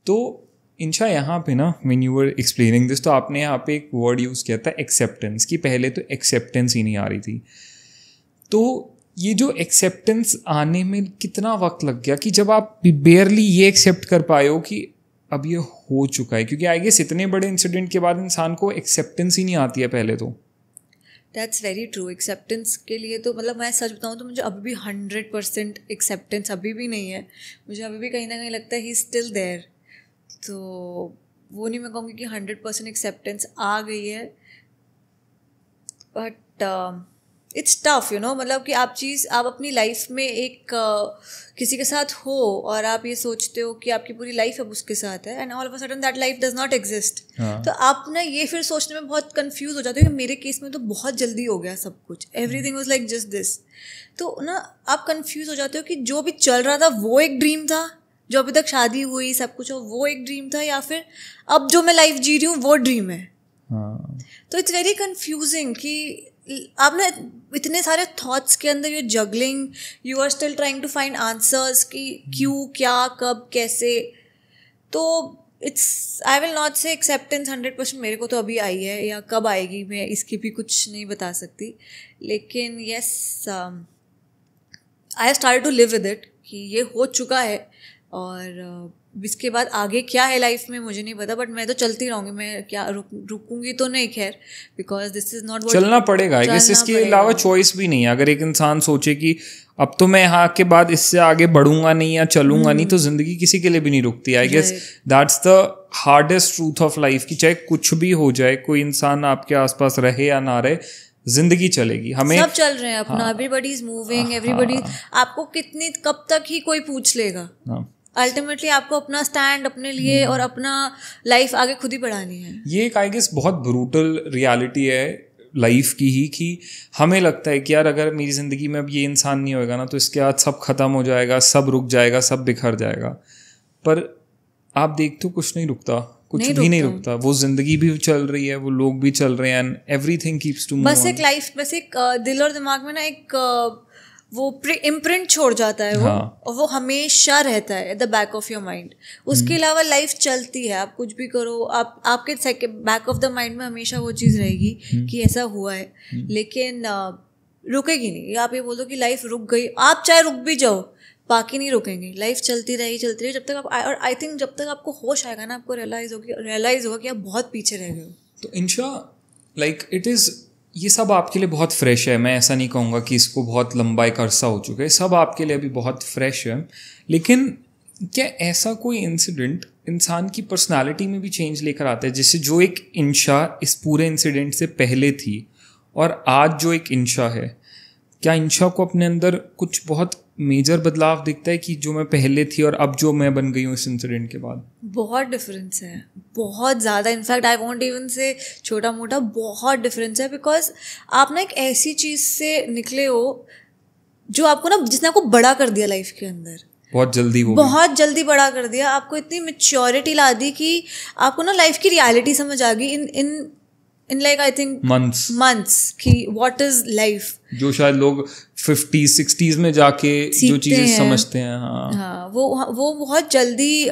तो इंशा यहाँ पे ना when you were explaining this, तो आपने यहाँ पे एक वर्ड यूज़ किया था एक्सेप्टेंस, कि पहले तो एक्सेप्टेंस ही नहीं आ रही थी। तो ये जो एक्सेप्टेंस आने में कितना वक्त लग गया कि जब आप बेयरली ये एक्सेप्ट कर पाए हो कि अब ये हो चुका है? क्योंकि आई गेस इतने बड़े इंसिडेंट के बाद इंसान को एक्सेप्टेंस ही नहीं आती है पहले तो। That's very true. एक्सेप्टेंस के लिए तो मतलब मैं सच बताऊँ तो मुझे अभी भी 100% एक्सेप्टेंस अभी भी नहीं है। मुझे अभी भी कहीं ना कहीं लगता है ही इज़ स्टिल देयर। तो वो नहीं मैं कहूँगी कि 100% एक्सेप्टेंस आ गई है, but it's tough you know. मतलब कि आप अपनी लाइफ में एक किसी के साथ हो और आप ये सोचते हो कि आपकी पूरी लाइफ अब उसके साथ है, and all of a sudden that life does not exist. तो आप ना ये फिर सोचने में बहुत कंफ्यूज हो जाते हो कि मेरे केस में तो बहुत जल्दी हो गया सब कुछ, everything was like just this. तो ना आप कंफ्यूज हो जाते हो कि जो भी चल रहा था वो एक ड्रीम था, जो अभी तक शादी हुई सब कुछ हो वो एक ड्रीम था, या फिर अब जो मैं लाइफ जी रही हूँ वो ड्रीम है। तो इट्स वेरी कंफ्यूजिंग कि आप ना इतने सारे थॉट्स के अंदर you juggling, you are still trying to find answers कि क्यों, क्या, कब, कैसे। तो it's I will not say acceptance 100% मेरे को तो अभी आई है, या कब आएगी मैं इसकी भी कुछ नहीं बता सकती। लेकिन yes, I have started to live with it कि ये हो चुका है, और इसके बाद आगे क्या है लाइफ में मुझे नहीं पता, बट मैं तो चलती रहूँगी। मैं क्या रुकूंगी तो नहीं, खैर, बिकॉज दिस इज नॉट, चलना पड़ेगा। आई गेस इसके अलावा चॉइस भी नहीं है। अगर एक इंसान सोचे कि अब तो मैं यहाँ के बाद इससे आगे बढ़ूंगा नहीं या चलूंगा नहीं, तो जिंदगी किसी के लिए भी नहीं रुकती। I guess that's the hardest truth of life कि चाहे कुछ भी हो जाए, कोई इंसान आपके आसपास रहे या ना रहे, जिंदगी चलेगी। हमें सब चल रहे हैं अपना, एवरीबॉडी इज मूविंग, एवरीबॉडी, आपको कितनी कब तक ही कोई पूछ लेगा। अल्टीमेटली आपको अपना स्टैंड अपने लिए और अपना लाइफ आगे खुद ही बढ़ानी है। ये एक आई गेस बहुत ब्रूटल रियलिटी है लाइफ की ही, कि हमें लगता है कि यार अगर मेरी ज़िंदगी में अब ये इंसान नहीं होएगा ना तो इसके बाद सब खत्म हो जाएगा, सब रुक जाएगा, सब बिखर जाएगा। पर आप देखते हो कुछ नहीं रुकता, कुछ भी नहीं रुकता। वो जिंदगी भी चल रही है, वो लोग भी चल रहे हैं, and everything keeps to move. बस एक लाइफ, बस एक दिल और दिमाग में ना एक वो इम्प्रिंट छोड़ जाता है वो, और वो हमेशा रहता है at the back of your mind. उसके अलावा लाइफ चलती है, आप कुछ भी करो, आपके बैक ऑफ द माइंड में हमेशा वो चीज़ रहेगी कि ऐसा हुआ है, लेकिन रुकेगी नहीं। आप ये बोलो कि लाइफ रुक गई, आप चाहे रुक भी जाओ, बाकी नहीं रुकेंगे। लाइफ चलती रहेगी जब तक आप, और आई थिंक जब तक आपको होश आएगा ना, आपको रियलाइज होगा कि आप बहुत पीछे रह गए हो। तो इंशा लाइक इट इज़, ये सब आपके लिए बहुत फ्रेश है। मैं ऐसा नहीं कहूँगा कि इसको बहुत लंबा एक अरसा हो चुका है, सब आपके लिए अभी बहुत फ्रेश है। लेकिन क्या ऐसा कोई इंसिडेंट इंसान की पर्सनालिटी में भी चेंज लेकर आता है, जिससे जो एक इंशा इस पूरे इंसिडेंट से पहले थी और आज जो एक इंशा है, क्या इंशा को अपने अंदर कुछ बहुत मेजर बदलाव दिखता है कि जो मैं पहले थी और अब जो मैं बन गई हूँ इस इंसिडेंट के बाद? बहुत डिफरेंस है, बहुत ज़्यादा। इनफैक्ट आई वॉन्ट इवन से छोटा मोटा, बहुत डिफरेंस है। बिकॉज आप ना एक ऐसी चीज़ से निकले हो जो आपको ना, जिसने आपको बड़ा कर दिया लाइफ के अंदर, बहुत जल्दी बड़ा कर दिया। आपको इतनी मैच्योरिटी ला दी कि आपको ना लाइफ की रियलिटी समझ आ गई in like I think months कि व्हाट इज लाइफ, जो शायद लोग 50-60s में जाके जो चीज़ें समझते हैं। हाँ, वो बहुत जल्दी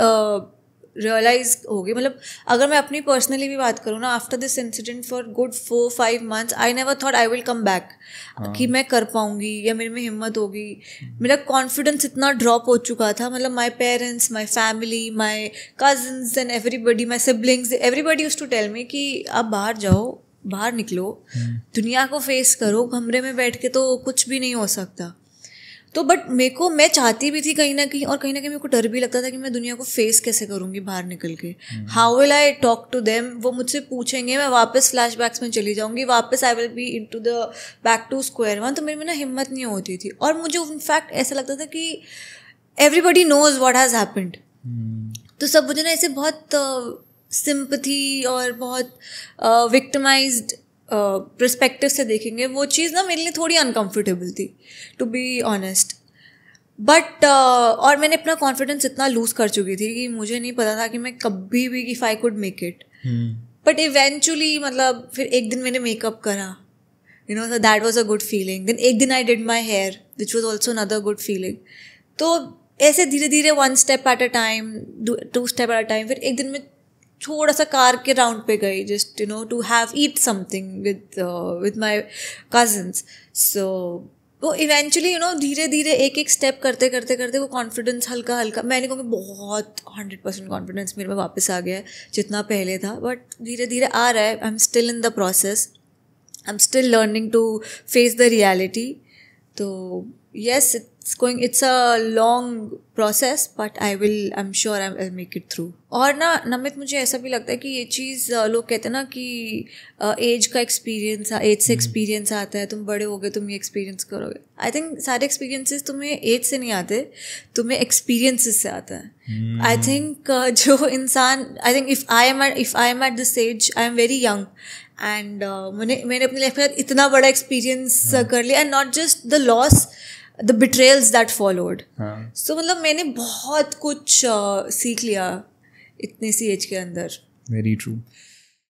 रियलाइज हो गई। मतलब अगर मैं अपनी पर्सनली भी बात करूँ ना, after this incident for good 4-5 months I never thought I will come back, कि मैं कर पाऊँगी या मेरे में हिम्मत होगी। मेरा कॉन्फिडेंस इतना ड्रॉप हो चुका था। मतलब my parents, my family, my cousins and everybody, my siblings, everybody used to tell me कि आप बाहर जाओ, बाहर निकलो, दुनिया को फेस करो, कमरे में बैठ के तो कुछ भी नहीं हो सकता। तो बट मैं चाहती भी थी कहीं ना कहीं, और कहीं ना कहीं मेरे को डर भी लगता था कि मैं दुनिया को फेस कैसे करूँगी बाहर निकल के। How will I talk to them, वो मुझसे पूछेंगे, मैं वापस फ्लैशबैक्स में चली जाऊँगी, वापस I will be into the back to square one. तो मेरे में ना हिम्मत नहीं होती थी, और मुझे इनफैक्ट ऐसा लगता था कि everybody knows what has happened. तो सब मुझे ना ऐसे बहुत सिंपैथी और बहुत विक्टिमाइज्ड पर्सपेक्टिव से देखेंगे। वो चीज़ ना मेरे लिए थोड़ी अनकम्फर्टेबल थी, टू बी ऑनेस्ट। बट और मैंने अपना कॉन्फिडेंस इतना लूज़ कर चुकी थी कि मुझे नहीं पता था कि मैं कभी भी, if I could make it. But eventually मतलब फिर एक दिन मैंने मेकअप करा, you know, that was a good feeling. Then एक दिन I did my hair, which was also another good feeling. तो ऐसे धीरे धीरे 1 step at a time, 2 step at a time, फिर एक दिन में थोड़ा सा कार के राउंड पे गई, just to have eat something with my cousins. So वो इवेंचुअली धीरे धीरे एक एक स्टेप करते करते करते वो कॉन्फिडेंस हल्का हल्का, मैंने कहूँगी बहुत 100% कॉन्फिडेंस मेरे में वापस आ गया है जितना पहले था, बट धीरे धीरे आ रहा है. I am still in the process, I am still learning to face the reality. तो yes, it's a long process, but I'm sure I'll make it through. और ना नमित, मुझे ऐसा भी लगता है कि ये चीज़ लोग कहते हैं ना कि एज का एक्सपीरियंस, एज से एक्सपीरियंस आता है, तुम बड़े होगे तुम ये एक्सपीरियंस करोगे. आई थिंक सारे एक्सपीरियंसेस तुम्हें एज से नहीं आते, तुम्हें एक्सपीरियंसेस से आता है. आई थिंक जो इंसान, I think if I am at this age, I am very young and मैंने अपनी लाइफ में इतना बड़ा एक्सपीरियंस कर लिया, and not just the loss, the betrayals that followed. So मतलब मैंने बहुत कुछ सीख लिया इतने सी एज के अंदर. Very true.